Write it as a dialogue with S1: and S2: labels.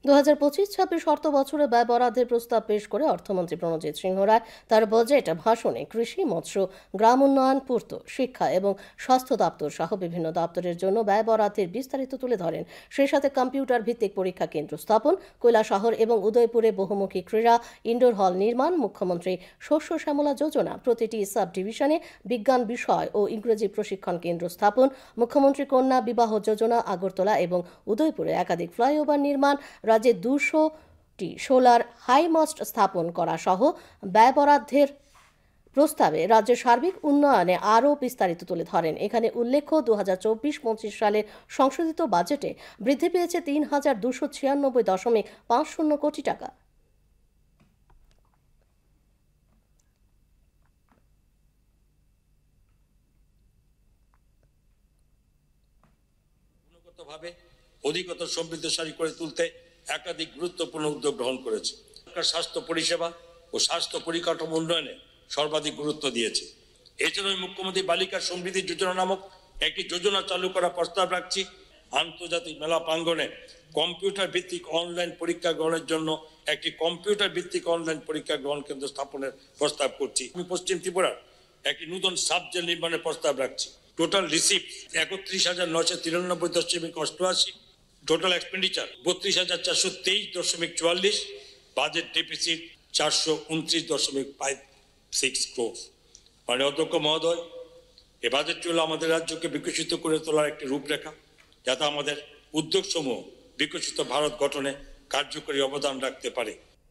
S1: 2025-26 অর্থ বছরে ব্যয় বরাদ্দের প্রস্তাব পেশ করে অর্থমন্ত্রী প্রণজিৎ সিংহ রায় তার বাজেট ভাষণে কৃষি, মৎস্য, গ্রাম উন্নয়ন, পূর্ত, শিক্ষা এবং স্বাস্থ্য দপ্তর সহ বিভিন্ন দপ্তরের জন্য ব্যয় বরাদ্দের বিস্তারিত তুলে ধরেন। সেই সাথে কম্পিউটার ভিত্তিক পরীক্ষা কেন্দ্র স্থাপন, কৈলাসহর এবং উদয়পুরে বহুমুখী ক্রীড়া ইনডোর হল নির্মাণ, মুখ্যমন্ত্রী শস্য শ্যামলা যোজনা, প্রতিটি সাব ডিভিশনে বিজ্ঞান বিষয় ও ইংরেজি প্রশিক্ষণ কেন্দ্র স্থাপন, মুখ্যমন্ত্রী কন্যা বিবাহ যোজনা, আগরতলা এবং উদয়পুরে একাধিক ফ্লাইওভার নির্মাণ, রাজ্যে 200টি সোলার হাইমাস্ট স্থাপন করা সহ ব্যয় বরাদ্দের প্রস্তাবে রাজ্যের সার্বিক উন্নয়নে আরও বিস্তারিত তুলে ধরেন। এখানে উল্লেখ্য, 2024-25 সালের সংশোধিত বাজেটে বৃদ্ধি পেয়েছে 3,296.50 কোটি টাকা।
S2: ভাবে অধিকতর সমৃদ্ধশালী করে তুলতে একাধিক গুরুত্বপূর্ণ উদ্যোগ গ্রহণ করেছে। সরকার স্বাস্থ্য পরিষেবা ও স্বাস্থ্য পরিকাঠামো উন্নয়নে সর্বাধিক গুরুত্ব দিয়েছে। এছাড়াও মুখ্যমন্ত্রী বালিকা সমৃদ্ধি যোজনা নামক একটি যোজনা চালু করার প্রস্তাব রাখছি। আন্তর্জাতিক মেলা প্রাঙ্গণে কম্পিউটার ভিত্তিক অনলাইন পরীক্ষা গ্রহণের জন্য একটি কম্পিউটার ভিত্তিক অনলাইন পরীক্ষা গ্রহণ কেন্দ্র স্থাপনের প্রস্তাব করছি। আমি পশ্চিম ত্রিপুরার একটি নতুন সাব জেল নির্মাণের প্রস্তাব রাখছি। Total receipt 31,993.88, total expenditure 32,423.44, budget deficit 429.56 crore. মানে অধ্যক্ষ মহোদয়, এই বাজেটটি হলো আমাদের রাজ্যকে বিকশিত করে তোলার একটি রূপরেখা, যাতে আমাদের উদ্যোগসমূহ বিকশিত ভারত গঠনে কার্যকরী অবদান রাখতে পারে।